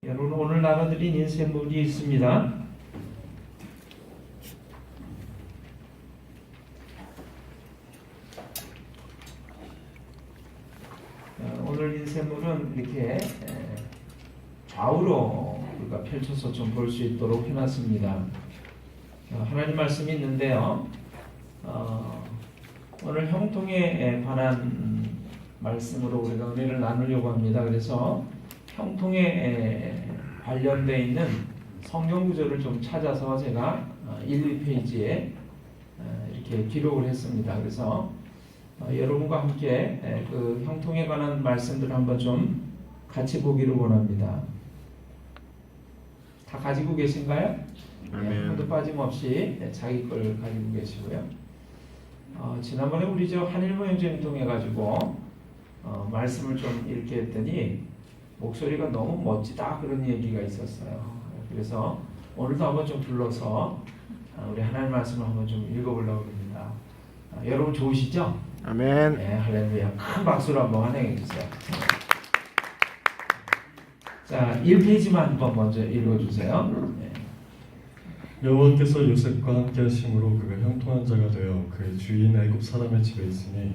여러분 오늘 나눠드린 인쇄물이 있습니다. 오늘 인쇄물은 이렇게 좌우로 우리가 펼쳐서 좀 볼 수 있도록 해놨습니다. 하나님 말씀이 있는데요. 오늘 형통에 관한 말씀으로 우리가 은혜를 나누려고 합니다. 그래서 형통에 관련되어 있는 성경 구절을 좀 찾아서 제가 1, 2페이지에 이렇게 기록을 했습니다. 그래서 여러분과 함께 그 형통에 관한 말씀들을 한번 좀 같이 보기를 원합니다. 다 가지고 계신가요? 한 번도 빠짐없이 자기 걸 가지고 계시고요. 지난번에 우리 저 한일모 형제님 통해 가지고 말씀을 좀 읽게 했더니 목소리가 너무 멋지다 그런 얘기가 있었어요. 그래서 오늘도 한번 좀 불러서 우리 하나님 말씀을 한번 좀 읽어보려고 합니다. 여러분 좋으시죠? 아멘. 네, 할렐루야. 큰 박수로 한번 환영해 주세요. 자, 1페이지만 한번 먼저 읽어주세요. 네. 여호와께서 요셉과 함께 하심으로 그가 형통한 자가 되어 그의 주인 애굽 사람의 집에 있으니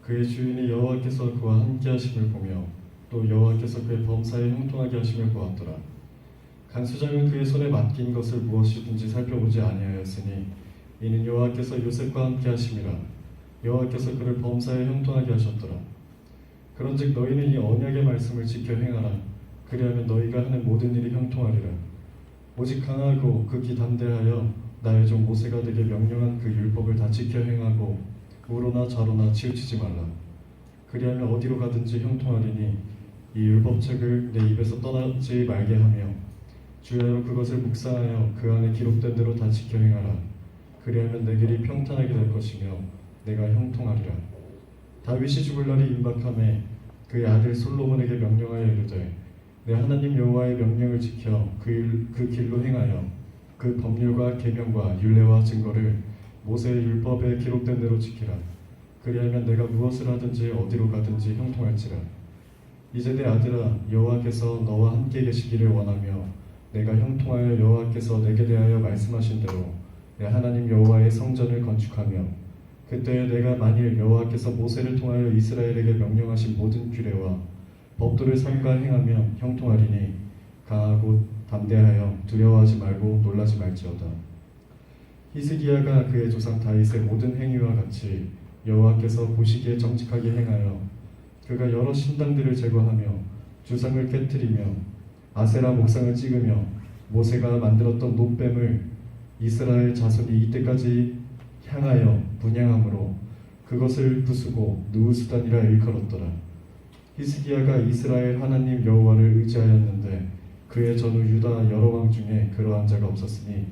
그의 주인이 여호와께서 그와 함께 하심을 보며 또 여호와께서 그의 범사에 형통하게 하심을 보았더라. 간수장은 그의 손에 맡긴 것을 무엇이든지 살펴보지 아니하였으니 이는 여호와께서 요셉과 함께 하심이라. 여호와께서 그를 범사에 형통하게 하셨더라. 그런즉 너희는 이 언약의 말씀을 지켜 행하라. 그리하면 너희가 하는 모든 일이 형통하리라. 오직 강하고 극히 담대하여 나의 종 모세가 되게 명령한 그 율법을 다 지켜 행하고 우로나 좌로나 치우치지 말라. 그리하면 어디로 가든지 형통하리니 이 율법책을 내 입에서 떠나지 말게 하며 주야로 그것을 묵상하여 그 안에 기록된 대로 다 지켜 행하라. 그리하면 내 길이 평탄하게 될 것이며 내가 형통하리라. 다윗이 죽을 날이 임박함에 그의 아들 솔로몬에게 명령하여 이르되 내 하나님 여호와의 명령을 지켜 그 길로 행하여 그 법률과 계명과 율례와 증거를 모세의 율법에 기록된 대로 지키라. 그리하면 내가 무엇을 하든지 어디로 가든지 형통할지라. 이제 내 아들아, 여호와께서 너와 함께 계시기를 원하며 내가 형통하여 여호와께서 내게 대하여 말씀하신 대로 내 하나님 여호와의 성전을 건축하며 그때에 내가 만일 여호와께서 모세를 통하여 이스라엘에게 명령하신 모든 규례와 법도를 삼가 행하며 형통하리니 강하고 담대하여 두려워하지 말고 놀라지 말지어다. 히스기야가 그의 조상 다윗의 모든 행위와 같이 여호와께서 보시기에 정직하게 행하여 그가 여러 신당들을 제거하며 주상을 깨뜨리며 아세라 목상을 찍으며 모세가 만들었던 노뱀을 이스라엘 자손이 이때까지 향하여 분향함으로 그것을 부수고 느우수단이라 일컬었더라. 히스기야가 이스라엘 하나님 여호와를 의지하였는데 그의 전후 유다 여러 왕 중에 그러한 자가 없었으니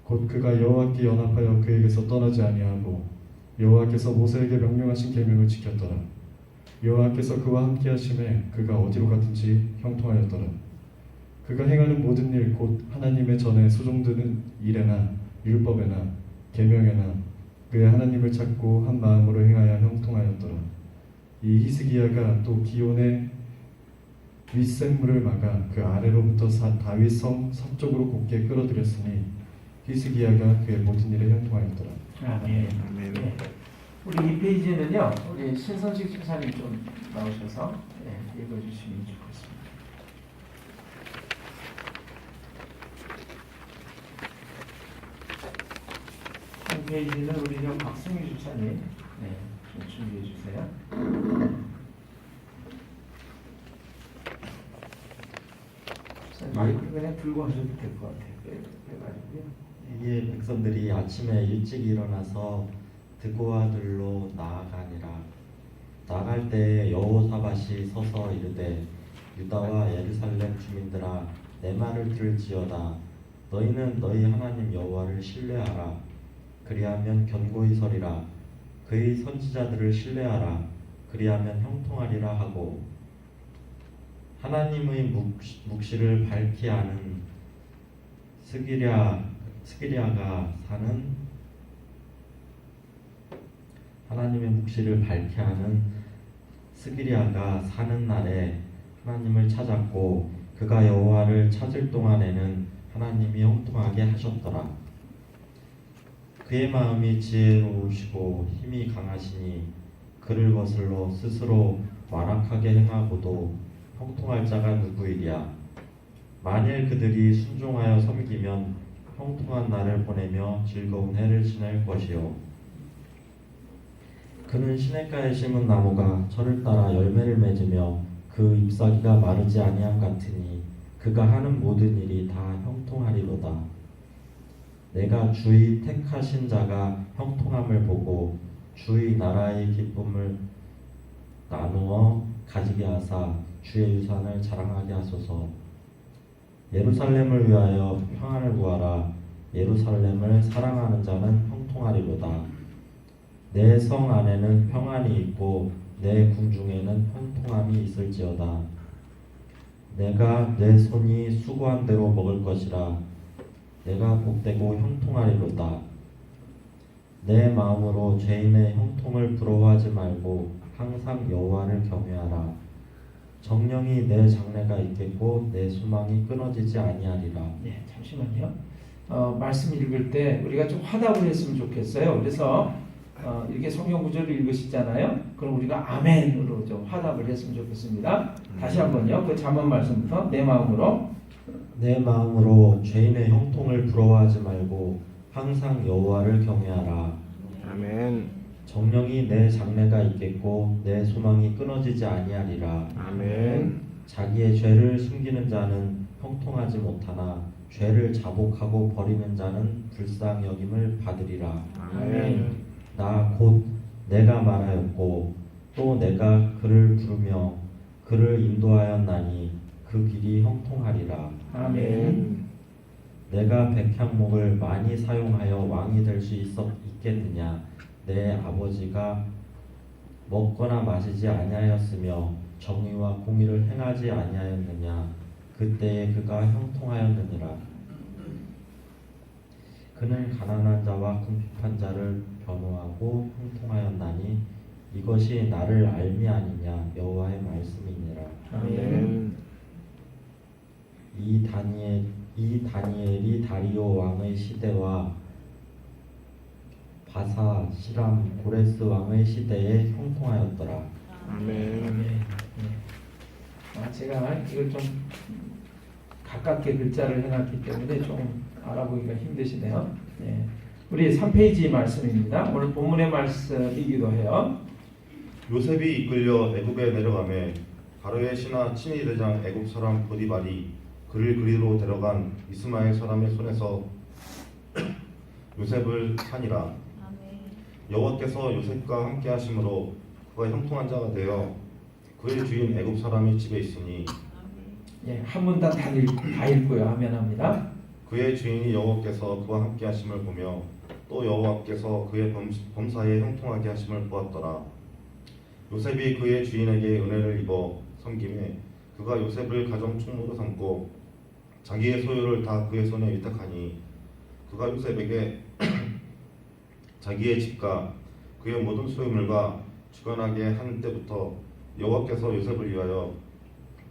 곧 그가 여호와께 연합하여 그에게서 떠나지 아니하고 여호와께서 모세에게 명령하신 계명을 지켰더라. 여호와께서 그와 함께 하심에 그가 어디로 가든지 형통하였더라. 그가 행하는 모든 일 곧 하나님의 전에 소종드는 일에나 율법에나 계명에나 그의 하나님을 찾고 한 마음으로 행하여 형통하였더라. 이 히스기야가 또 기온의 윗샘물을 막아 그 아래로부터 다윗 성 서쪽으로 곱게 끌어들였으니 히스기야가 그의 모든 일에 형통하였더라. 아멘. 네. 우리 2페이지는요, 우리 신선식 집사님 좀 나오셔서 읽어주시면 좋겠습니다. 한 페이지는 우리 좀 박승희 집사님 좀 준비해 주세요. 마이크를 그냥 들고 하셔도 될 것 같아요. 그래가지고요. 이에 백성들이 아침에 일찍 일어나서 드고아들로 나아가니라. 나갈 때에 여호사밧이 서서 이르되 유다와 예루살렘 주민들아 내 말을 들을지어다. 너희는 너희 하나님 여호와를 신뢰하라. 그리하면 견고히 서리라. 그의 선지자들을 신뢰하라. 그리하면 형통하리라 하고 하나님의 묵시를 밝히 아는 스기랴가 사는 하나님의 묵시를 밝히 아는 스기랴가 사는 날에 하나님을 찾았고 그가 여호와를 찾을 동안에는 하나님이 형통하게 하셨더라. 그의 마음이 지혜로우시고 힘이 강하시니 그를 거슬러 스스로 완악하게 행하고도 형통할 자가 누구이랴. 만일 그들이 순종하여 섬기면 형통한 날을 보내며 즐거운 해를 지낼 것이요. 그는 시냇가에 심은 나무가 철을 따라 열매를 맺으며 그 잎사귀가 마르지 아니함 같으니 그가 하는 모든 일이 다 형통하리로다. 내가 주의 택하신 자가 형통함을 보고 주의 나라의 기쁨을 나누어 가지게 하사 주의 유산을 자랑하게 하소서. 예루살렘을 위하여 평안을 구하라. 예루살렘을 사랑하는 자는 형통하리로다. 내 성 안에는 평안이 있고 내 궁중에는 형통함이 있을지어다. 내가 내 손이 수고한 대로 먹을 것이라. 내가 복되고 형통하리로다. 내 마음으로 죄인의 형통을 부러워하지 말고 항상 여호와를 경외하라. 정령이 내 장래가 있겠고 내 소망이 끊어지지 아니하리라. 네, 잠시만요. 말씀 읽을 때 우리가 좀 화답을 했으면 좋겠어요. 그래서 이렇게 성경 구절을 읽으시잖아요. 그럼 우리가 아멘으로 좀 화답을 했으면 좋겠습니다. 다시 한번요. 그 잠언 말씀부터 내 마음으로 죄인의 형통을 부러워하지 말고 항상 여호와를 경외하라. 아멘. 정령이 내 장래가 있겠고 내 소망이 끊어지지 아니하리라. 아멘. 자기의 죄를 숨기는 자는 형통하지 못하나 죄를 자복하고 버리는 자는 불쌍히 여김을 받으리라. 아멘. 나 곧 내가 말하였고 또 내가 그를 부르며 그를 인도하였나니 그 길이 형통하리라. 아멘. 내가 백향목을 많이 사용하여 왕이 될 수 있겠느냐. 내 아버지가 먹거나 마시지 아니하였으며 정의와 공의를 행하지 아니하였느냐. 그때에 그가 형통하였느니라. 그는 가난한 자와 궁핍한 자를 변호하고 형통하였나니 이것이 나를 알미 아니냐. 여호와의 말씀이니라. 아멘. 이 다니엘이 다리오 왕의 시대와 바사 시람 고레스 왕의 시대에 형통하였더라. 아멘. 네. 제가 이걸 좀 가깝게 글자를 해놨기 때문에 좀 알아보기가 힘드시네요. 네. 우리 3페이지 말씀입니다. 오늘 본문의 말씀이기도 해요. 요셉이 이끌려 애굽에 내려가매 바로의 신하 친위 대장 애굽 사람 보디발이 그를 그리로 데려간 이스마엘 사람의 손에서 요셉을 산이라. 여호와께서 요셉과 함께 하심으로 그가 형통한 자가 되어 그의 주인 애굽 사람의 집에 있으니 예, 한 문단 다 읽고요 하면 합니다. 그의 주인이 여호와께서 그와 함께 하심을 보며 또 여호와께서 그의 범사에 형통하게 하심을 보았더라. 요셉이 그의 주인에게 은혜를 입어 섬김에 그가 요셉을 가정 총무로 삼고 자기의 소유를 다 그의 손에 위탁하니 그가 요셉에게 자기의 집과 그의 모든 소유물과 주관하게 한 때부터 여호와께서 요셉을 위하여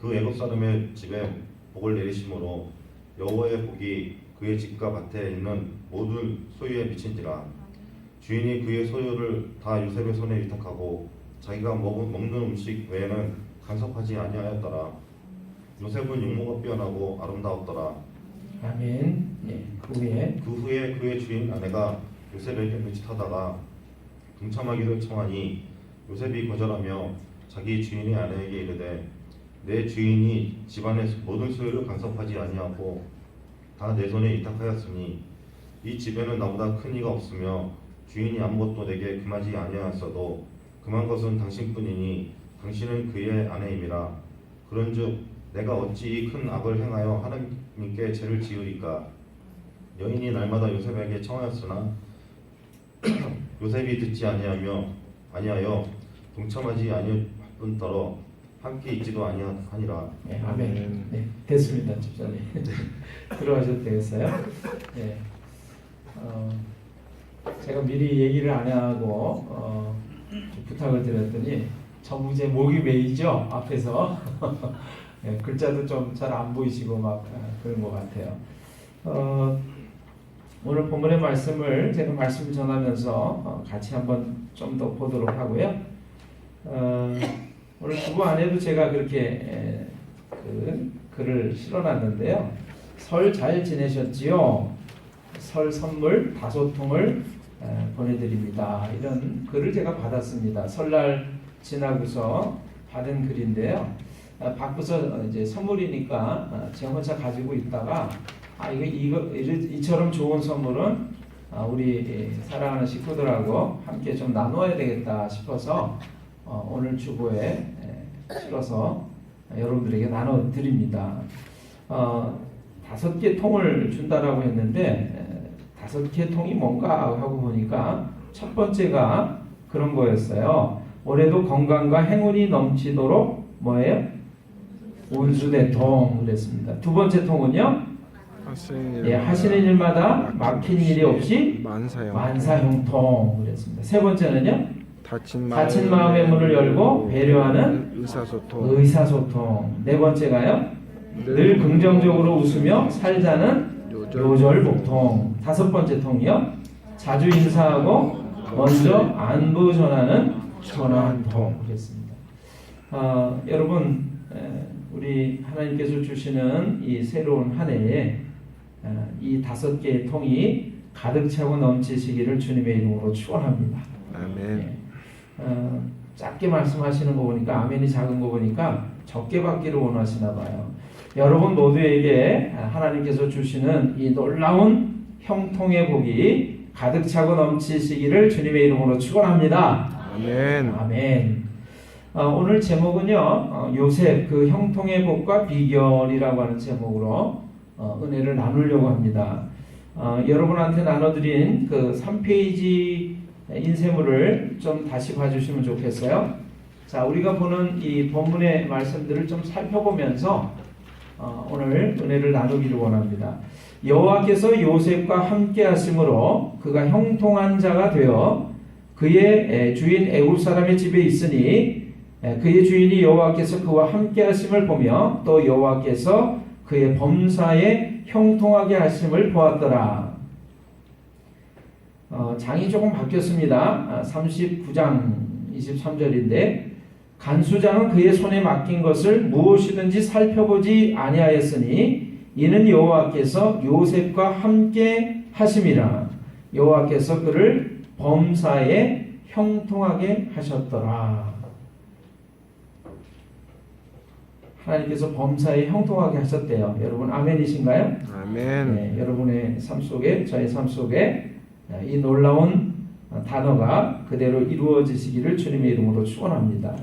그 애굽 사람의 집에 복을 내리심으로 여호와의 복이 그의 집과 밭에 있는 모든 소유에 미친지라. 주인이 그의 소유를 다 요셉의 손에 위탁하고 자기가 먹는 음식 외에는 간섭하지 아니하였더라. 요셉은 용모가 뛰어나고 아름다웠더라. 아멘. 예, 그 후에 그의 주인 아내가 요셉에게 묻짓하다가 동참하기를 청하니 요셉이 거절하며 자기 주인의 아내에게 이르되 내 주인이 집안의 모든 소유를 간섭하지 아니하고 다 내 손에 위탁하였으니 이 집에는 나보다 큰 이가 없으며 주인이 아무것도 내게 금하지 아니하였어도 금한 것은 당신뿐이니 당신은 그의 아내임이라. 그런즉 내가 어찌 이 큰 악을 행하여 하나님께 죄를 지으리까. 여인이 날마다 요셉에게 청하였으나 요셉이 듣지 아니하여 동참하지 아니할 뿐더러 함께 있지도 아니하니라. 네, 아멘. 네, 됐습니다, 집사님. 들어가셔도 되겠어요? 네. 제가 미리 얘기를 안 하고 부탁을 드렸더니 정부제 목이 메이죠 앞에서. 글자도 좀 잘 안 보이시고 막 그런 것 같아요. 오늘 본문의 말씀을 제가 말씀 전하면서 같이 한번 좀 더 보도록 하고요. 오늘 주보 안에도 제가 그렇게 그 글을 실어놨는데요. 설 잘 지내셨지요? 설 선물 5통을 보내드립니다. 이런 글을 제가 받았습니다. 설날 지나고서 받은 글인데요. 바꾸서 이제 선물이니까 제 혼자 가지고 있다가 이처럼 좋은 선물은 우리 사랑하는 식구들하고 함께 좀 나누어야 되겠다 싶어서 오늘 주보에 실어서 여러분들에게 나눠드립니다. 5개 통을 준다라고 했는데 5개 통이 뭔가 하고 보니까 첫 번째가 그런 거였어요. 올해도 건강과 행운이 넘치도록 뭐예요? 온수대통 그랬습니다. 두 번째 통은요? 하시는 일마다 막힌 일이 없이 만사형통 그랬습니다. 세 번째는요? 다친 마음의 문을 열고 배려하는 의사소통. 네 번째가요? 늘 긍정적으로 웃으며 살자는 요절복통. 5번째 통이요? 자주 인사하고 먼저 안부 전하는 전환통 그랬습니다. 여러분 우리 하나님께서 주시는 이 새로운 한 해에 이 5개의 통이 가득 차고 넘치시기를 주님의 이름으로 축원합니다. 아멘. 짧게 말씀하시는 거 보니까 아멘이 작은 거 보니까 적게 받기를 원하시나 봐요. 여러분 모두에게 하나님께서 주시는 이 놀라운 형통의 복이 가득 차고 넘치시기를 주님의 이름으로 축원합니다. 아멘. 아멘. 오늘 제목은요, 요셉 그 형통의 복과 비결이라고 하는 제목으로 은혜를 나누려고 합니다. 여러분한테 나눠드린 그 3페이지 인쇄물을 좀 다시 봐주시면 좋겠어요. 자, 우리가 보는 이 본문의 말씀들을 좀 살펴보면서 오늘 은혜를 나누기를 원합니다. 여호와께서 요셉과 함께 하심으로 그가 형통한 자가 되어 그의 주인 애굽 사람의 집에 있으니 그의 주인이 여호와께서 그와 함께 하심을 보며 또 여호와께서 그의 범사에 형통하게 하심을 보았더라. 장이 조금 바뀌었습니다. 39장 23절인데 간수장은 그의 손에 맡긴 것을 무엇이든지 살펴보지 아니하였으니 이는 여호와께서 요셉과 함께 하심이라. 여호와께서 그를 범사에 형통하게 하셨더라. 하나님께서 범사에 형통하게 하셨대요. 여러분 아멘이신가요? 아멘. 네, 여러분의 삶 속에 저의 삶 속에 이 놀라운 단어가 그대로 이루어지시기를 주님의 이름으로 축원합니다.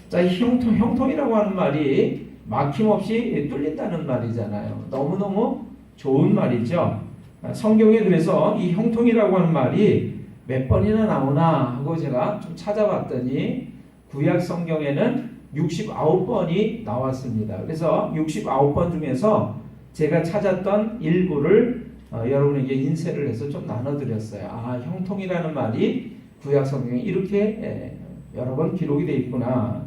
자, 형통이라고 하는 말이 막힘없이 뚫린다는 말이잖아요. 너무너무 좋은 말이죠. 성경에 그래서 이 형통이라고 하는 말이 몇 번이나 나오나 하고 제가 좀 찾아봤더니 구약 성경에는 69번이 나왔습니다. 그래서 69번 중에서 제가 찾았던 일부를 여러분에게 인쇄를 해서 좀 나눠드렸어요. 형통이라는 말이 구약 성경에 이렇게 여러 번 기록이 되어 있구나.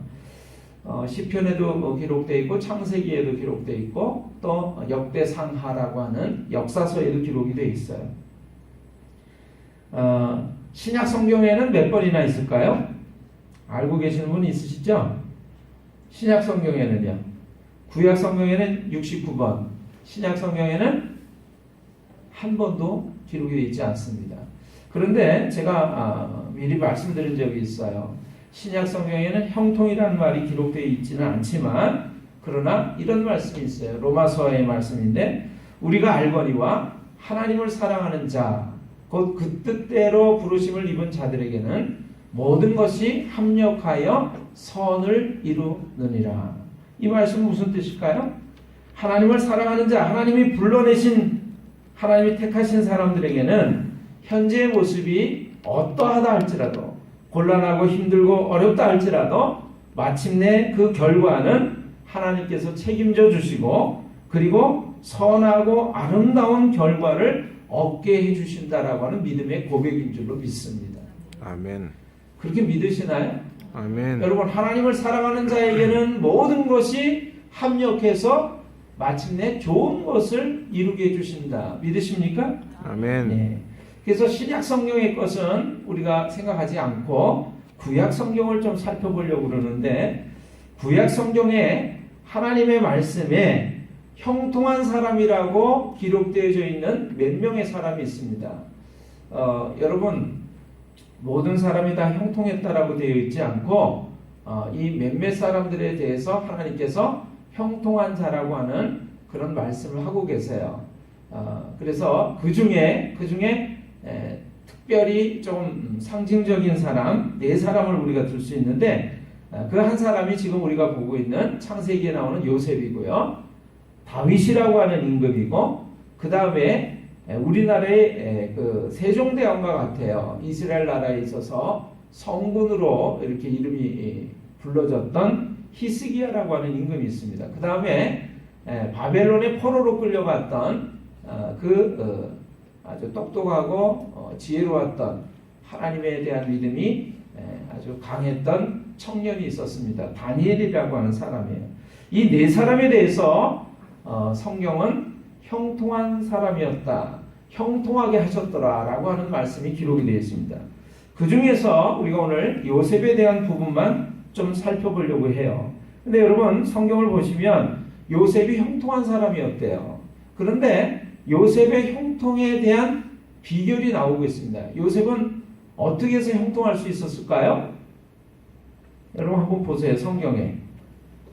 시편에도 기록되어 있고 창세기에도 기록되어 있고 또 역대상하라고 하는 역사서에도 기록이 되어 있어요. 신약 성경에는 몇 번이나 있을까요? 알고 계시는 분 있으시죠? 신약 성경에는요. 구약 성경에는 69번, 신약 성경에는 한 번도 기록이 되어 있지 않습니다. 그런데 제가 미리 말씀드린 적이 있어요. 신약 성경에는 형통이라는 말이 기록되어 있지는 않지만 그러나 이런 말씀이 있어요. 로마서의 말씀인데 우리가 알거니와 하나님을 사랑하는 자 곧 그 뜻대로 부르심을 입은 자들에게는 모든 것이 합력하여 선을 이루느니라. 이 말씀은 무슨 뜻일까요? 하나님을 사랑하는 자, 하나님이 불러내신, 하나님이 택하신 사람들에게는 현재의 모습이 어떠하다 할지라도 곤란하고 힘들고 어렵다 할지라도 마침내 그 결과는 하나님께서 책임져 주시고 그리고 선하고 아름다운 결과를 얻게 해주신다라고 하는 믿음의 고백인 줄로 믿습니다. 아멘. 그렇게 믿으시나요? 아멘. 여러분 하나님을 사랑하는 자에게는 모든 것이 합력해서 마침내 좋은 것을 이루게 해주신다. 믿으십니까? 아멘. 네. 그래서 신약 성경의 것은 우리가 생각하지 않고 구약 성경을 좀 살펴보려고 그러는데, 구약 성경에 하나님의 말씀에 형통한 사람이라고 기록되어져 있는 몇 명의 사람이 있습니다. 여러분, 모든 사람이 다 형통했다라고 되어 있지 않고 이 몇몇 사람들에 대해서 하나님께서 형통한 자라고 하는 그런 말씀을 하고 계세요. 그래서 그 중에 특별히 좀 상징적인 사람 네 사람을 우리가 들 수 있는데, 그 한 사람이 지금 우리가 보고 있는 창세기에 나오는 요셉이고요. 다윗이라고 하는 임금이고, 그 다음에 우리나라의 그 세종대왕과 같아요. 이스라엘 나라에 있어서 성군으로 이렇게 이름이 불러졌던 히스기야라고 하는 임금이 있습니다. 그 다음에 바벨론의 포로로 끌려갔던 아주 똑똑하고 지혜로웠던 하나님에 대한 믿음이 아주 강했던 청년이 있었습니다. 다니엘이라고 하는 사람이에요. 이 네 사람에 대해서 성경은 형통한 사람이었다, 형통하게 하셨더라 라고 하는 말씀이 기록이 되어 있습니다. 그 중에서 우리가 오늘 요셉에 대한 부분만 좀 살펴보려고 해요. 근데 여러분, 성경을 보시면 요셉이 형통한 사람이었대요. 그런데 요셉의 형통에 대한 비결이 나오고 있습니다. 요셉은 어떻게 해서 형통할 수 있었을까요? 여러분 한번 보세요. 성경에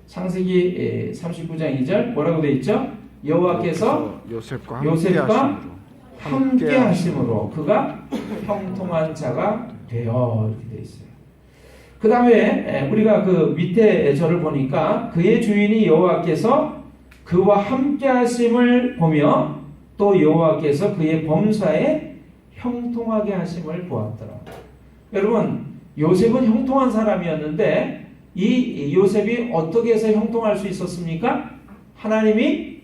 창세기 39장 2절 뭐라고 되어 있죠? 여호와께서 요셉과 함께 하심으로 그가 형통한 자가 되어, 이렇게 되어 있어요. 그 다음에 우리가 그 밑에 절을 보니까 그의 주인이 여호와께서 그와 함께 하심을 보며 또 여호와께서 그의 범사에 형통하게 하심을 보았더라. 여러분, 요셉은 형통한 사람이었는데 이 요셉이 어떻게 해서 형통할 수 있었습니까? 하나님이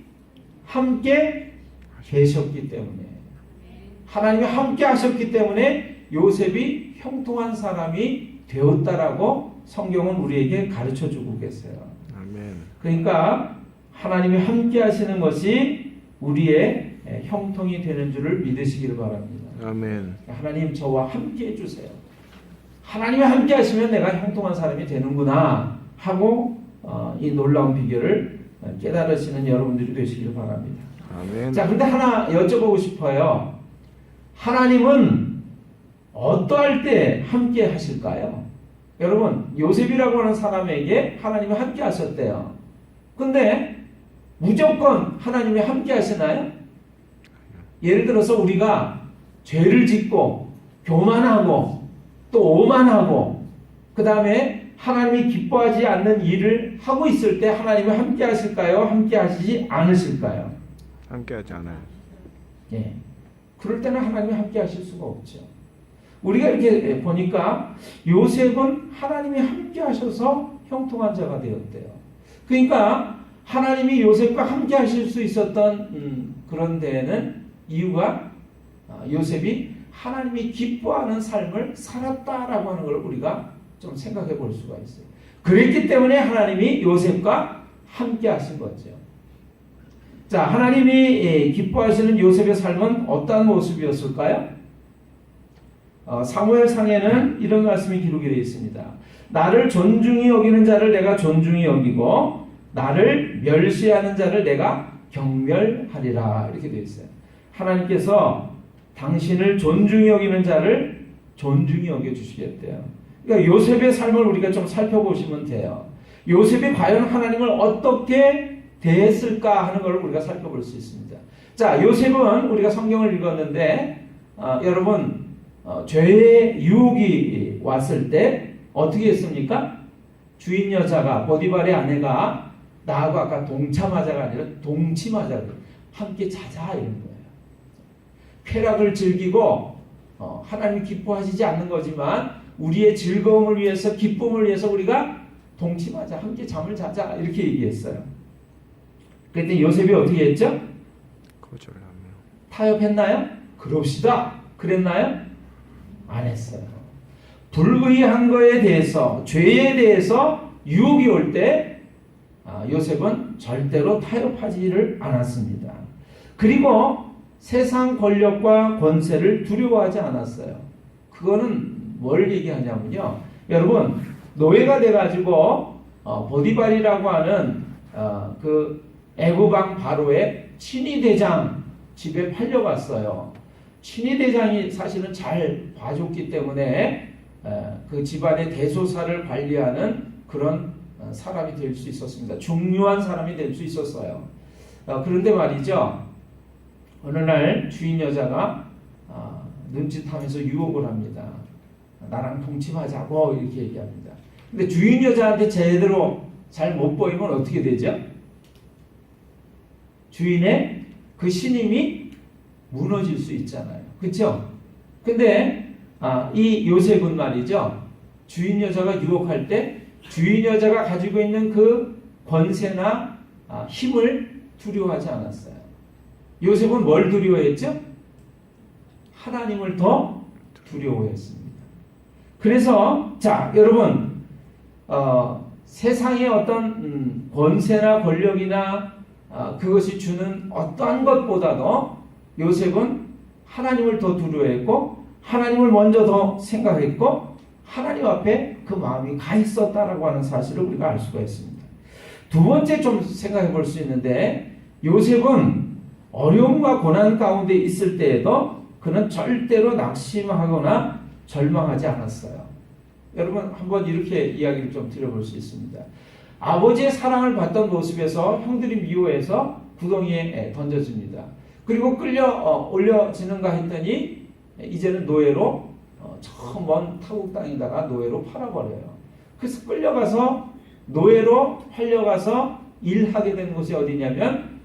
함께 계셨기 때문에, 하나님이 함께 하셨기 때문에 요셉이 형통한 사람이 되었다라고 성경은 우리에게 가르쳐 주고 계세요. 아멘. 그러니까 하나님이 함께 하시는 것이 우리의 형통이 되는 줄을 믿으시기를 바랍니다. 아멘. 하나님, 저와 함께 해주세요. 하나님이 함께 하시면 내가 형통한 사람이 되는구나 하고 이 놀라운 비결을 깨달으시는 여러분들이 되시기를 바랍니다. 아멘. 자, 근데 하나 여쭤보고 싶어요. 하나님은 어떠할 때 함께 하실까요? 여러분, 요셉이라고 하는 사람에게 하나님이 함께 하셨대요. 근데 무조건 하나님이 함께 하시나요? 예를 들어서 우리가 죄를 짓고 교만하고 또 오만하고 그 다음에 하나님이 기뻐하지 않는 일을 하고 있을 때 하나님이 함께 하실까요? 함께 하시지 않으실까요? 함께하지 않아요. 예. 그럴 때는 하나님이 함께 하실 수가 없죠. 우리가 이렇게 보니까 요셉은 하나님이 함께 하셔서 형통한 자가 되었대요. 그러니까 하나님이 요셉과 함께 하실 수 있었던 그런 데에는 이유가 요셉이 하나님이 기뻐하는 삶을 살았다라고 하는 걸 우리가 좀 생각해 볼 수가 있어요. 그랬기 때문에 하나님이 요셉과 함께 하신 거죠. 자, 하나님이 기뻐하시는 요셉의 삶은 어떠한 모습이었을까요? 사무엘상에는 이런 말씀이 기록이 되어 있습니다. 나를 존중히 여기는 자를 내가 존중히 여기고 나를 멸시하는 자를 내가 경멸하리라, 이렇게 되어 있어요. 하나님께서 당신을 존중히 여기는 자를 존중히 여겨주시겠대요. 그러니까 요셉의 삶을 우리가 좀 살펴보시면 돼요. 요셉이 과연 하나님을 어떻게 대했을까 하는 걸 우리가 살펴볼 수 있습니다. 자, 요셉은 우리가 성경을 읽었는데 여러분, 죄의 유혹이 왔을 때 어떻게 했습니까? 주인 여자가, 보디발의 아내가 나하고 아까 동참하자가 아니라 동침하자, 함께 자자, 이런 거예요. 쾌락을 즐기고 하나님이 기뻐하시지 않는 거지만 우리의 즐거움을 위해서, 기쁨을 위해서 우리가 동침하자, 함께 잠을 자자, 이렇게 얘기했어요. 그랬더니 요셉이 어떻게 했죠? 거절하며. 타협했나요? 그럽시다, 그랬나요? 안 했어요. 불의한 거에 대해서, 죄에 대해서 유혹이 올 때 요셉은 절대로 타협하지를 않았습니다. 그리고 세상 권력과 권세를 두려워하지 않았어요. 그거는 뭘 얘기하냐면요. 여러분, 노예가 돼가지고 보디발이라고 하는 그 애굽왕 바로의 친위대장 집에 팔려갔어요. 친위대장이 사실은 잘 봐줬기 때문에 그 집안의 대소사를 관리하는 그런 사람이 될 수 있었습니다. 중요한 사람이 될 수 있었어요. 그런데 말이죠. 어느 날 주인 여자가 눈짓하면서 유혹을 합니다. 나랑 동침하자고 이렇게 얘기합니다. 근데 주인 여자한테 제대로 잘 못 보이면 어떻게 되죠? 주인의 그 신임이 무너질 수 있잖아요. 그렇죠? 근데 이 요셉은 말이죠. 주인 여자가 유혹할 때 주인 여자가 가지고 있는 그 권세나 힘을 두려워하지 않았어요. 요셉은 뭘 두려워했죠? 하나님을 더 두려워했습니다. 그래서 자 여러분 세상의 어떤 권세나 권력이나 그것이 주는 어떠한 것보다도 요셉은 하나님을 더 두려워했고 하나님을 먼저 더 생각했고 하나님 앞에 그 마음이 가 있었다라고 하는 사실을 우리가 알 수가 있습니다. 두 번째 좀 생각해 볼 수 있는데 요셉은 어려움과 고난 가운데 있을 때에도 그는 절대로 낙심하거나 절망하지 않았어요. 여러분 한번 이렇게 이야기를 좀 드려볼 수 있습니다. 아버지의 사랑을 받던 모습에서 형들이 미워해서 구덩이에 던져집니다. 그리고 끌려 올려지는가 했더니 이제는 노예로 저 먼 타국 땅에다가 노예로 팔아버려요. 그래서 끌려가서 노예로 팔려가서 일하게 된 곳이 어디냐면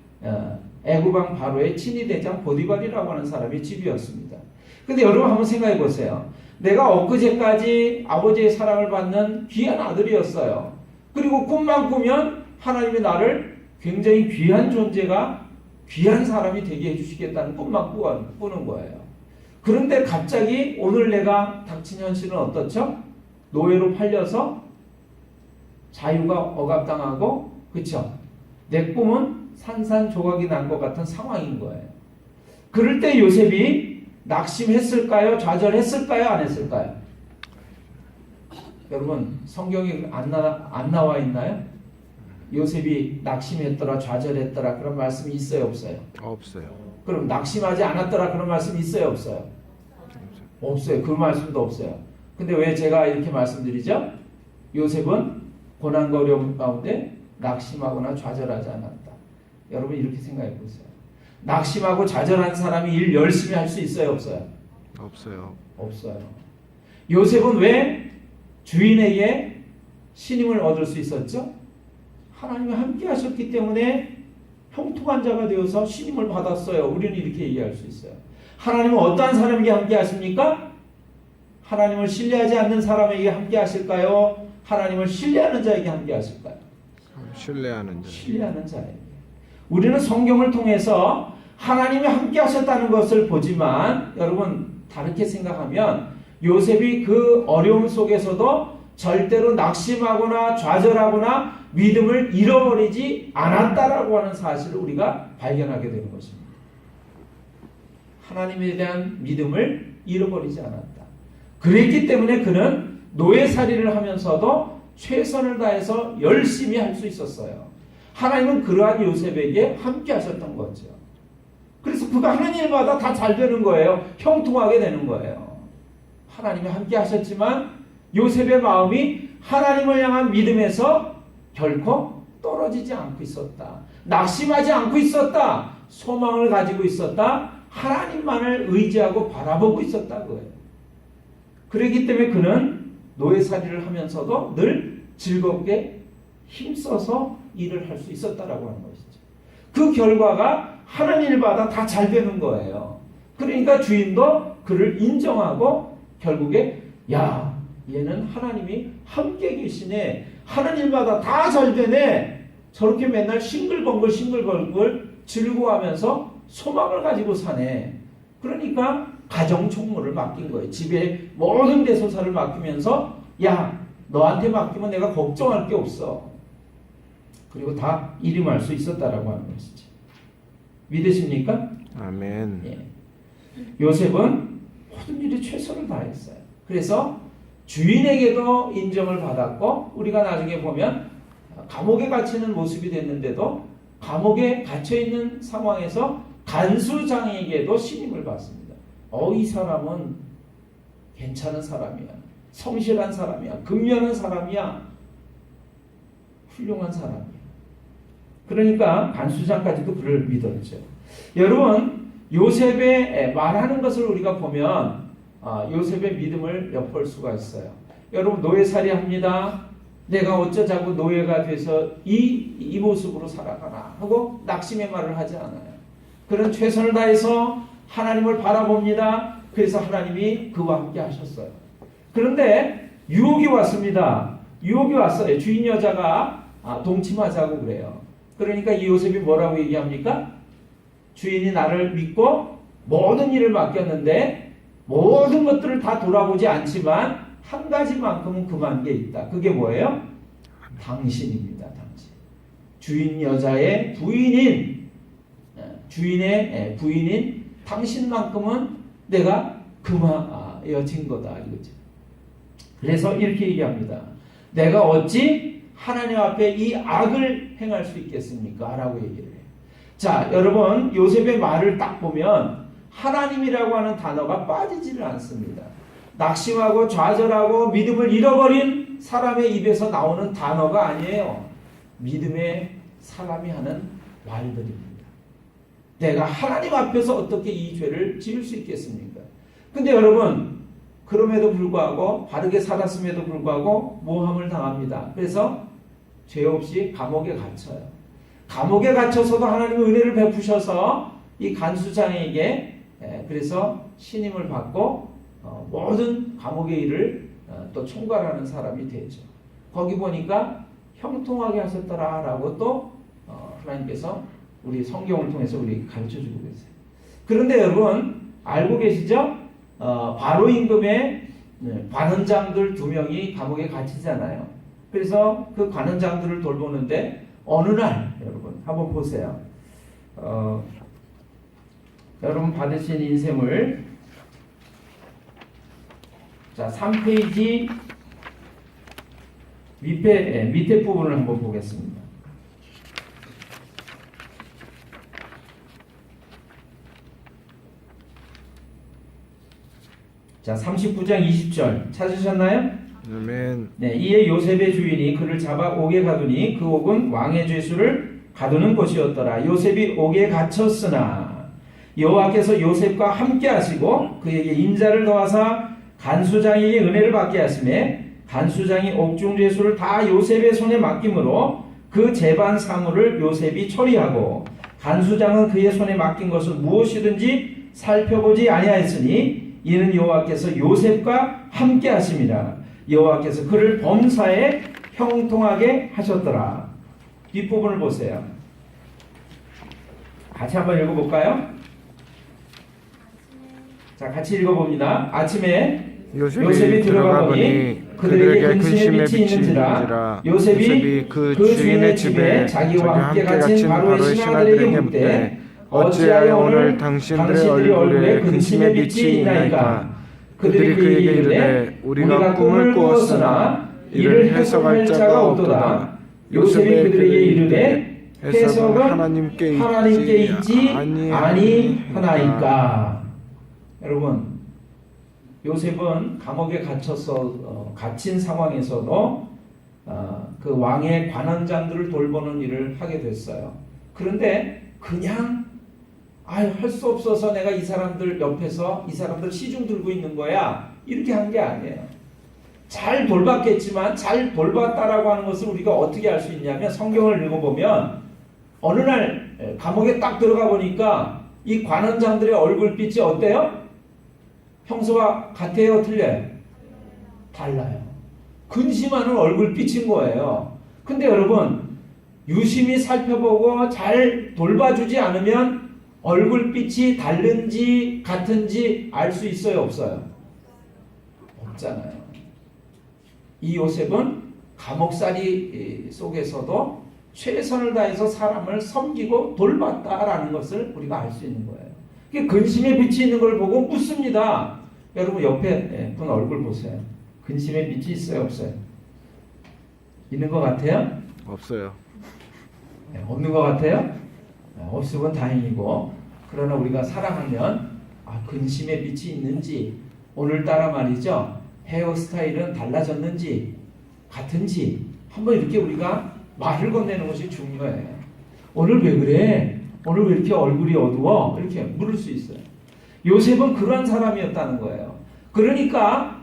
애굽왕 바로의 친위대장 보디발이라고 하는 사람의 집이었습니다. 근데 여러분 한번 생각해 보세요. 내가 엊그제까지 아버지의 사랑을 받는 귀한 아들이었어요. 그리고 꿈만 꾸면 하나님이 나를 굉장히 귀한 존재가 귀한 사람이 되게 해주시겠다는 꿈만 꾸는 거예요. 그런데 갑자기 오늘 내가 닥친 현실은 어떻죠? 노예로 팔려서 자유가 억압당하고 그렇죠? 내 꿈은 산산조각이 난 것 같은 상황인 거예요. 그럴 때 요셉이 낙심했을까요? 좌절했을까요? 안 했을까요? 여러분 성경에 안 나와 있나요? 요셉이 낙심했더라 좌절했더라 그런 말씀이 있어요 없어요? 없어요. 그럼 낙심하지 않았더라 그런 말씀이 있어요 없어요? 없어요. 그 말씀도 없어요. 근데 왜 제가 이렇게 말씀드리죠? 요셉은 고난과 어려움 가운데 낙심하거나 좌절하지 않았다. 여러분 이렇게 생각해 보세요. 낙심하고 좌절한 사람이 일 열심히 할 수 있어요 없어요? 없어요. 없어요. 요셉은 왜 주인에게 신임을 얻을 수 있었죠? 하나님이 함께 하셨기 때문에 형통한 자가 되어서 신임을 받았어요. 우리는 이렇게 얘기할 수 있어요. 하나님은 어떠한 사람에게 함께 하십니까? 하나님을 신뢰하지 않는 사람에게 함께 하실까요? 하나님을 신뢰하는 자에게 함께 하실까요? 신뢰하는 자. 신뢰하는 자에게. 우리는 성경을 통해서 하나님이 함께 하셨다는 것을 보지만 여러분 다르게 생각하면 요셉이 그 어려움 속에서도 절대로 낙심하거나 좌절하거나 믿음을 잃어버리지 않았다라고 하는 사실을 우리가 발견하게 되는 것입니다. 하나님에 대한 믿음을 잃어버리지 않았다. 그랬기 때문에 그는 노예살이를 하면서도 최선을 다해서 열심히 할 수 있었어요. 하나님은 그러한 요셉에게 함께 하셨던 거죠. 그래서 그가 하는 일마다 다 잘 되는 거예요. 형통하게 되는 거예요. 하나님이 함께 하셨지만 요셉의 마음이 하나님을 향한 믿음에서 결코 떨어지지 않고 있었다. 낙심하지 않고 있었다. 소망을 가지고 있었다. 하나님만을 의지하고 바라보고 있었다 그거예요. 그렇기 때문에 그는 노예살이를 하면서도 늘 즐겁게 힘써서 일을 할 수 있었다라고 하는 것이죠. 그 결과가 하는 일마다 다 잘 되는 거예요. 그러니까 주인도 그를 인정하고 결국에 야 얘는 하나님이 함께 계시네. 하는 일마다 다 잘 되네. 저렇게 맨날 싱글벙글 즐거워하면서 소망을 가지고 사네. 그러니까 가정 총무를 맡긴 거예요. 집에 모든 대소사를 맡기면서 야 너한테 맡기면 내가 걱정할 게 없어. 그리고 다 일임할 수 있었다라고 하는 것이지. 믿으십니까? 아멘. 예. 요셉은 모든 일에 최선을 다했어요. 그래서 주인에게도 인정을 받았고 우리가 나중에 보면 감옥에 갇히는 모습이 됐는데도 감옥에 갇혀있는 상황에서 간수장에게도 신임을 받습니다. 이 사람은 괜찮은 사람이야. 성실한 사람이야. 근면한 사람이야. 훌륭한 사람이야. 그러니까 간수장까지도 그를 믿었죠. 여러분, 요셉의 말하는 것을 우리가 보면 요셉의 믿음을 엿볼 수가 있어요. 여러분, 노예살이 합니다. 내가 어쩌자고 노예가 돼서 이 모습으로 살아가나 하고 낙심의 말을 하지 않아요. 그런 최선을 다해서 하나님을 바라봅니다. 그래서 하나님이 그와 함께 하셨어요. 그런데 유혹이 왔습니다. 유혹이 왔어요. 주인 여자가 동침하자고 그래요. 그러니까 이 요셉이 뭐라고 얘기합니까? 주인이 나를 믿고 모든 일을 맡겼는데 모든 것들을 다 돌아보지 않지만 한 가지만큼은 금한 게 있다. 그게 뭐예요? 당신입니다. 당신. 주인 여자의 부인인 주인의 부인인 당신만큼은 내가 금하여진 거다. 이거죠. 그래서 이렇게 얘기합니다. 내가 어찌 하나님 앞에 이 악을 행할 수 있겠습니까? 라고 얘기를 해요. 자, 여러분, 요셉의 말을 딱 보면 하나님이라고 하는 단어가 빠지지를 않습니다. 낙심하고 좌절하고 믿음을 잃어버린 사람의 입에서 나오는 단어가 아니에요. 믿음의 사람이 하는 말들입니다. 내가 하나님 앞에서 어떻게 이 죄를 지을 수 있겠습니까? 근데 여러분, 그럼에도 불구하고 바르게 살았음에도 불구하고 모함을 당합니다. 그래서 죄 없이 감옥에 갇혀요. 감옥에 갇혀서도 하나님의 은혜를 베푸셔서 이 간수장에게 그래서 신임을 받고 모든 감옥의 일을 또 총괄하는 사람이 되죠. 거기 보니까 형통하게 하셨더라라고 또 하나님께서 우리 성경을 통해서 우리 가르쳐주고 계세요. 그런데 여러분 알고 계시죠? 바로 임금의 관원장들 2명이 감옥에 갇히잖아요. 그래서 그 관원장들을 돌보는데 어느 날 여러분 한번 보세요. 여러분 받으신 인쇄물 자 3페이지 밑에 부분을 한번 보겠습니다. 자 39장 20절 찾으셨나요? 아멘. 네, 이에 요셉의 주인이 그를 잡아 옥에 가두니 그 옥은 왕의 죄수를 가두는 곳이었더라. 요셉이 옥에 갇혔으나 여호와께서 요셉과 함께 하시고 그에게 인자를 더하사 간수장에게 은혜를 받게 하시매 간수장이 옥중 죄수를 다 요셉의 손에 맡김으로 그 재반 사물을 요셉이 처리하고 간수장은 그의 손에 맡긴 것을 무엇이든지 살펴보지 아니하였으니 이는 여호와께서 요셉과 함께 하심이라. 여호와께서 그를 범사에 형통하게 하셨더라. 뒷부분을 보세요. 같이 한번 읽어볼까요? 자, 같이 읽어봅니다. 아침에 요셉이 들어가 보니 그들에게 근심의 빛이 있는지라. 요셉이 그 주인의 집에 자기와 함께 갇힌 바로의 신하들에게 묻되 어찌하여 오늘 당신들의 얼굴에 근심의 빛이 있나이까? 그들이 그에게 이르되 우리가 꿈을 꾸었으나 이를 해석할 자가 없도다. 요셉이 그들에게 이르되 해석은 하나님께 있지 아니하나이까. 여러분, 요셉은 감옥에 갇힌 상황에서도 그 왕의 관원장들을 돌보는 일을 하게 됐어요. 그런데 그냥 할 수 없어서 내가 이 사람들 옆에서 이 사람들 시중 들고 있는 거야 이렇게 한 게 아니에요. 잘 돌봤겠지만 잘 돌봤다라고 하는 것을 우리가 어떻게 알 수 있냐면 성경을 읽어보면 어느 날 감옥에 딱 들어가 보니까 이 관원장들의 얼굴빛이 어때요? 평소와 같아요? 틀려요? 달라요. 근심하는 얼굴빛인 거예요. 근데 여러분 유심히 살펴보고 잘 돌봐주지 않으면 얼굴빛이 다른지 같은지 알 수 있어요? 없어요? 없잖아요. 이 요셉은 감옥살이 속에서도 최선을 다해서 사람을 섬기고 돌봤다라는 것을 우리가 알 수 있는 거예요. 그게 근심의 빛이 있는 걸 보고 묻습니다. 여러분 옆에 분 얼굴 보세요. 근심의 빛이 있어요, 없어요? 있는 것 같아요? 없어요. 없는 것 같아요? 없으면 다행이고, 그러나 우리가 사랑하면 근심의 빛이 있는지, 오늘따라 말이죠, 헤어스타일은 달라졌는지 같은지 한번 이렇게 우리가 말을 건네는 것이 중요해요. 오늘 왜 그래? 오늘 왜 이렇게 얼굴이 어두워? 이렇게 물을 수 있어요. 요셉은 그런 사람이었다는 거예요. 그러니까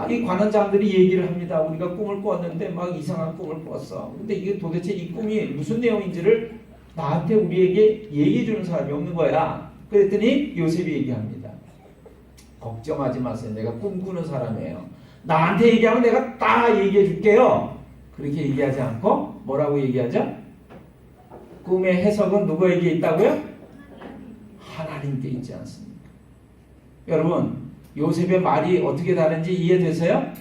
이 관원장들이 얘기를 합니다. 우리가 꿈을 꿨는데 막 이상한 꿈을 꿨어. 근데 이게 도대체 이 꿈이 무슨 내용인지를 나한테 우리에게 얘기해 주는 사람이 없는 거야. 그랬더니 요셉이 얘기합니다. 걱정하지 마세요. 내가 꿈꾸는 사람이에요. 나한테 얘기하면 내가 다 얘기해 줄게요. 그렇게 얘기하지 않고 뭐라고 얘기하죠? 꿈의 해석은 누구에게 있다고요? 하나님께 있지 않습니까? 여러분, 요셉의 말이 어떻게 다른지 이해되세요?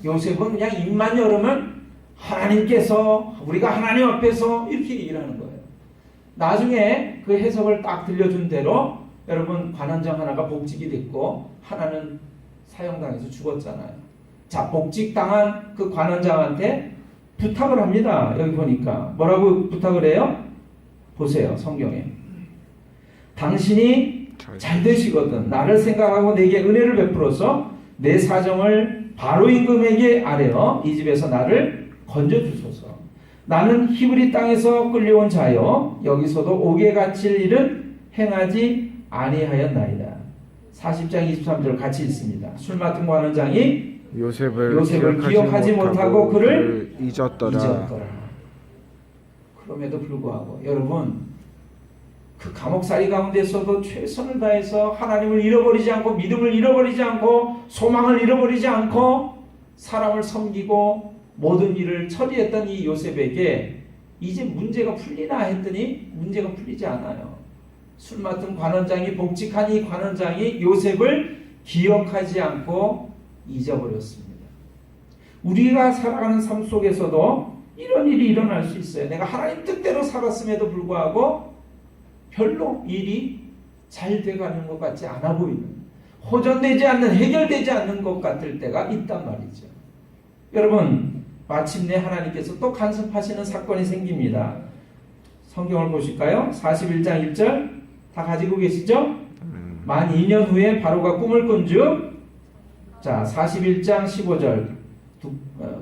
요셉은 그냥 입만 열으면 하나님께서, 우리가 하나님 앞에서 이렇게 얘기를 하는 거예요. 나중에 그 해석을 딱 들려준 대로 여러분 관원장 하나가 복직이 됐고 하나는 사형당해서 죽었잖아요. 자, 복직당한 그 관원장한테 부탁을 합니다. 여기 보니까 뭐라고 부탁을 해요? 보세요, 성경에. 당신이 잘 되시거든 나를 생각하고 내게 은혜를 베풀어서 내 사정을 바로 임금에게 아뢰어 이 집에서 나를 건져주소서. 나는 히브리 땅에서 끌려온 자여 여기서도 옥에 갇힐 일은 행하지 아니하였나이다. 40장 23절 같이 있습니다. 술 맡은 관원장이 요셉을 기억하지 못하고 그를 잊었더라. 그럼에도 불구하고 여러분, 그 감옥살이 가운데서도 최선을 다해서 하나님을 잃어버리지 않고 믿음을 잃어버리지 않고 소망을 잃어버리지 않고 사람을 섬기고 모든 일을 처리했던 이 요셉에게 이제 문제가 풀리나 했더니 문제가 풀리지 않아요. 술 맡은 관원장이 복직한 이 관원장이 요셉을 기억하지 않고 잊어버렸습니다. 우리가 살아가는 삶 속에서도 이런 일이 일어날 수 있어요. 내가 하나님 뜻대로 살았음에도 불구하고 별로 일이 잘 돼가는 것 같지 않아 보이는, 호전되지 않는, 해결되지 않는 것 같을 때가 있단 말이죠. 여러분, 마침내 하나님께서 또 간섭하시는 사건이 생깁니다. 성경을 보실까요? 41장 1절 다 가지고 계시죠? 만 2년 후에 바로가 꿈을 꾼즉, 자 41장 15절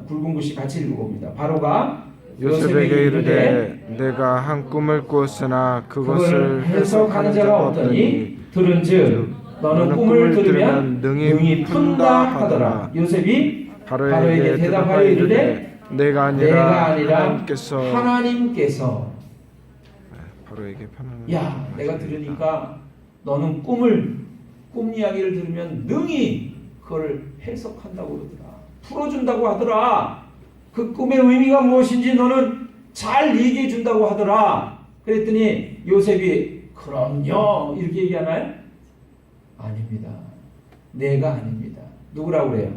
굵은 글씨 같이 읽어봅니다. 바로가 요셉에게 이르되 내가 한 꿈을 꾸었으나 그것을 해석하는 자가 없더니 들은즉 너는 꿈을 들으면 능히 푼다 하더라. 요셉이 바로에게 대답하여 이르되 내가 아니라 하나님께서 바로에게 편안한 야, 내가 들으니까 너는 꿈 이야기를 들으면 능히 그걸 해석한다고 그러더라. 풀어준다고 하더라. 그 꿈의 의미가 무엇인지 너는 잘 얘기해 준다고 하더라. 그랬더니 요셉이 그럼요 이렇게 얘기하나요? 아닙니다. 내가 아닙니다. 누구라고 그래요?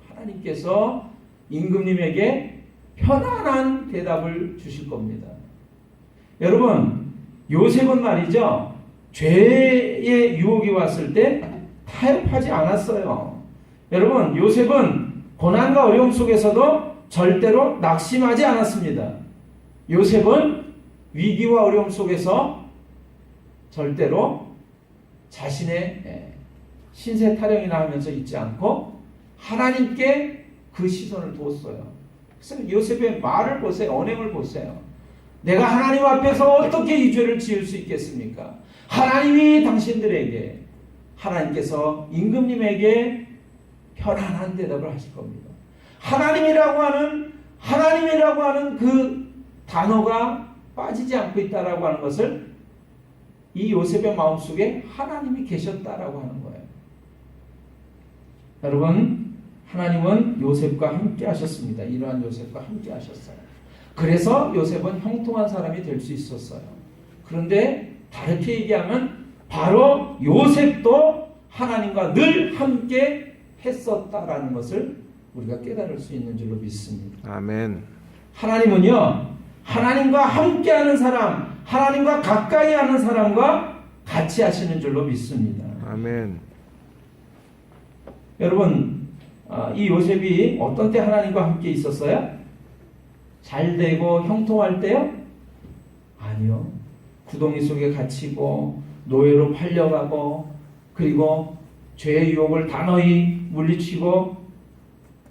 하나님께서 임금님에게 편안한 대답을 주실 겁니다. 여러분, 요셉은 말이죠, 죄의 유혹이 왔을 때 타협하지 않았어요. 여러분, 요셉은 고난과 어려움 속에서도 절대로 낙심하지 않았습니다. 요셉은 위기와 어려움 속에서 절대로 자신의 신세 타령이나 하면서 있지 않고 하나님께 그 시선을 두었어요. 그래서 요셉의 말을 보세요. 언행을 보세요. 내가 하나님 앞에서 어떻게 이 죄를 지을 수 있겠습니까? 하나님이 당신들에게, 하나님께서 임금님에게 편안한 대답을 하실 겁니다. 하나님이라고 하는 그 단어가 빠지지 않고 있다라고 하는 것을 이 요셉의 마음속에 하나님이 계셨다라고 하는 거예요. 여러분, 하나님은 요셉과 함께 하셨습니다. 이러한 요셉과 함께 하셨어요. 그래서 요셉은 형통한 사람이 될 수 있었어요. 그런데 다르게 얘기하면 바로 요셉도 하나님과 늘 함께 했었다라는 것을 우리가 깨달을 수 있는 줄로 믿습니다. 아멘. 하나님은요, 하나님과 함께하는 사람, 하나님과 가까이 하는 사람과 같이 하시는 줄로 믿습니다. 아멘. 여러분, 이 요셉이 어떤 때 하나님과 함께 있었어요? 잘 되고 형통할 때요? 아니요. 구덩이 속에 갇히고 노예로 팔려가고 그리고 죄의 유혹을 단호히 물리치고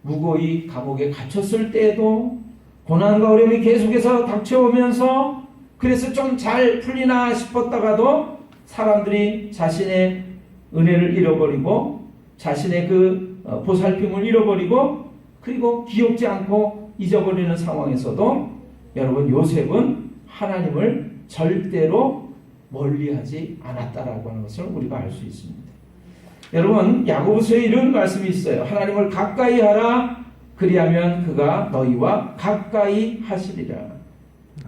무고히 감옥에 갇혔을 때에도 고난과 어려움이 계속해서 닥쳐오면서 그래서 좀 잘 풀리나 싶었다가도 사람들이 자신의 은혜를 잃어버리고 자신의 그 보살핌을 잃어버리고 그리고 기억지 않고 잊어버리는 상황에서도 여러분 요셉은 하나님을 절대로 멀리하지 않았다라고 하는 것을 우리가 알 수 있습니다. 여러분 야고보서에 이런 말씀이 있어요. 하나님을 가까이 하라 그리하면 그가 너희와 가까이 하시리라.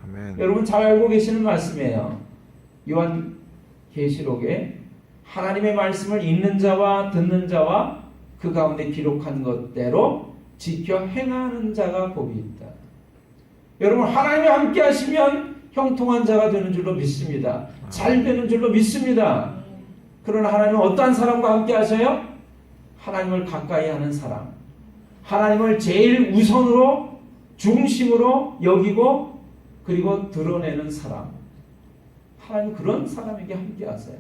아멘. 여러분 잘 알고 계시는 말씀이에요. 요한계시록에 하나님의 말씀을 읽는 자와 듣는 자와 그 가운데 기록한 것대로 지켜 행하는 자가 복이 있다. 여러분 하나님이 함께 하시면 형통한 자가 되는 줄로 믿습니다. 잘 되는 줄로 믿습니다. 그러나 하나님은 어떠한 사람과 함께 하셔요? 하나님을 가까이 하는 사람, 하나님을 제일 우선으로 중심으로 여기고 그리고 드러내는 사람, 하나님 그런 사람에게 함께 하세요.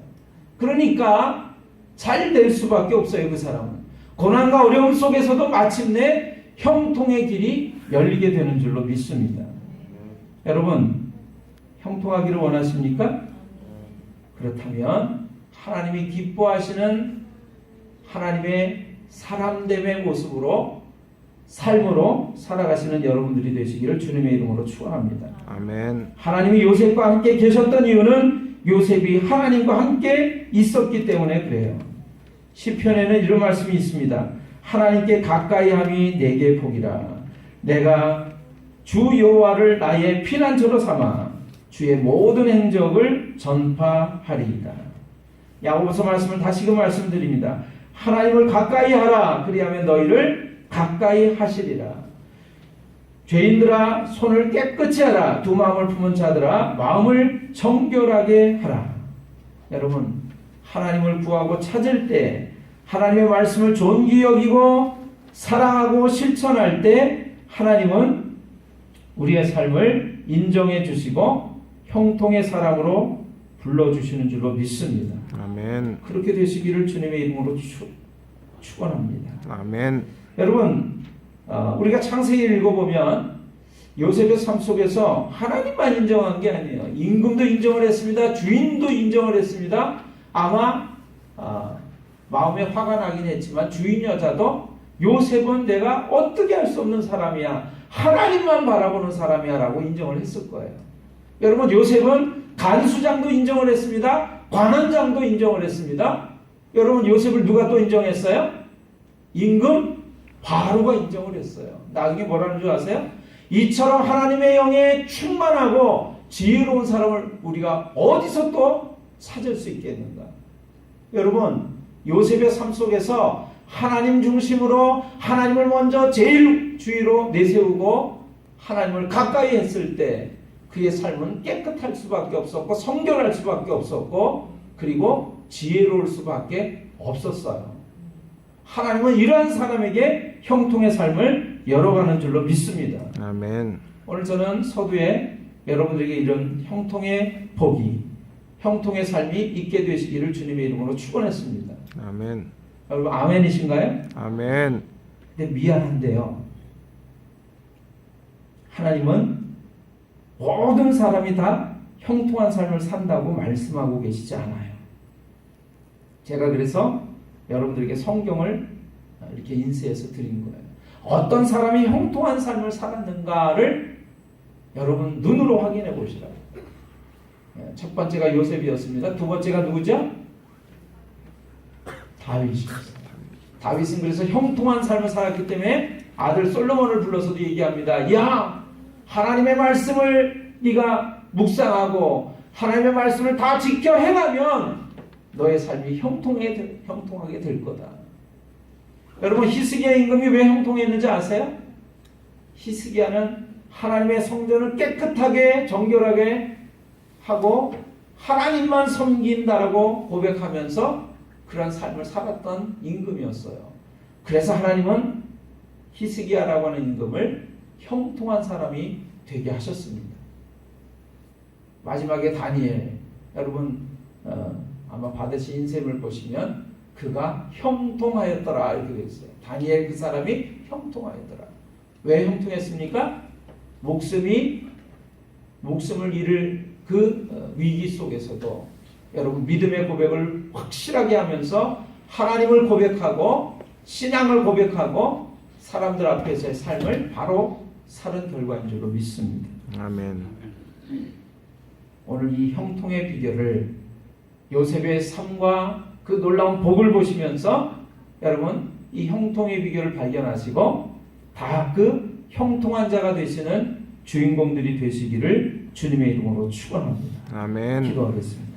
그러니까 잘 될 수밖에 없어요. 그 사람은 고난과 어려움 속에서도 마침내 형통의 길이 열리게 되는 줄로 믿습니다. 여러분 형통하기를 원하십니까? 그렇다면 하나님이 기뻐하시는 하나님의 사람됨의 모습으로 삶으로 살아가시는 여러분들이 되시기를 주님의 이름으로 축원합니다. 아멘. 하나님이 요셉과 함께 계셨던 이유는 요셉이 하나님과 함께 있었기 때문에 그래요. 시편에는 이런 말씀이 있습니다. 하나님께 가까이함이 내게 복이라. 내가 주 여호와를 나의 피난처로 삼아 주의 모든 행적을 전파하리이다. 야고보서 말씀을 다시금 말씀드립니다. 하나님을 가까이 하라. 그리하면 너희를 가까이 하시리라. 죄인들아 손을 깨끗이 하라. 두 마음을 품은 자들아 마음을 정결하게 하라. 여러분 하나님을 구하고 찾을 때 하나님의 말씀을 존귀 여기고 사랑하고 실천할 때 하나님은 우리의 삶을 인정해 주시고 형통의 사람으로 불러주시는 줄로 믿습니다. 아멘. 그렇게 되시기를 주님의 이름으로 축원합니다. 아멘. 여러분 우리가 창세기를 읽어보면 요셉의 삶 속에서 하나님만 인정한 게 아니에요. 임금도 인정을 했습니다. 주인도 인정을 했습니다. 아마 마음에 화가 나긴 했지만 주인 여자도 요셉은 내가 어떻게 할 수 없는 사람이야. 하나님만 바라보는 사람이야 라고 인정을 했을 거예요. 여러분 요셉은 간수장도 인정을 했습니다. 관원장도 인정을 했습니다. 여러분 요셉을 누가 또 인정했어요? 임금 바로가 인정을 했어요. 나중에 뭐라는 줄 아세요? 이처럼 하나님의 영에 충만하고 지혜로운 사람을 우리가 어디서 또 찾을 수 있겠는가? 여러분 요셉의 삶 속에서 하나님 중심으로 하나님을 먼저 제일 주위로 내세우고 하나님을 가까이 했을 때 그의 삶은 깨끗할 수밖에 없었고 성결할 수밖에 없었고 그리고 지혜로울 수밖에 없었어요. 하나님은 이러한 사람에게 형통의 삶을 열어가는 줄로 믿습니다. 아멘. 오늘 저는 서두에 여러분들에게 이런 형통의 복이 형통의 삶이 있게 되시기를 주님의 이름으로 축원했습니다. 아멘. 여러분 아멘이신가요? 아멘. 근데 미안한데요. 하나님은 모든 사람이 다 형통한 삶을 산다고 말씀하고 계시지 않아요. 제가 그래서 여러분들에게 성경을 이렇게 인쇄해서 드린 거예요. 어떤 사람이 형통한 삶을 살았는가를 여러분 눈으로 확인해 보시라고. 첫 번째가 요셉이었습니다. 두 번째가 누구죠? 다윗이었어요. 다윗은 그래서 형통한 삶을 살았기 때문에 아들 솔로몬을 불러서도 얘기합니다. 야, 하나님의 말씀을 네가 묵상하고 하나님의 말씀을 다 지켜 행하면 너의 삶이 형통하게 될 거다. 여러분 히스기야 임금이 왜 형통했는지 아세요? 히스기야는 하나님의 성전을 깨끗하게 정결하게 하고 하나님만 섬긴다라고 고백하면서 그런 삶을 살았던 임금이었어요. 그래서 하나님은 히스기야라고 하는 임금을 형통한 사람이 되게 하셨습니다. 마지막에 다니엘, 여러분 아마 받으신 인셈을 보시면 그가 형통하였더라 이렇게 되어 있어요. 다니엘 그 사람이 형통하였더라. 왜 형통했습니까? 목숨을 잃을 그 위기 속에서도 여러분 믿음의 고백을 확실하게 하면서 하나님을 고백하고 신앙을 고백하고 사람들 앞에서의 삶을 바로 사는 결과인 줄로 믿습니다. 아멘. 오늘 이 형통의 비결을 요셉의 삶과 그 놀라운 복을 보시면서 여러분 이 형통의 비결을 발견하시고 다 그 형통한 자가 되시는 주인공들이 되시기를 주님의 이름으로 축원합니다. 아멘. 기도하겠습니다.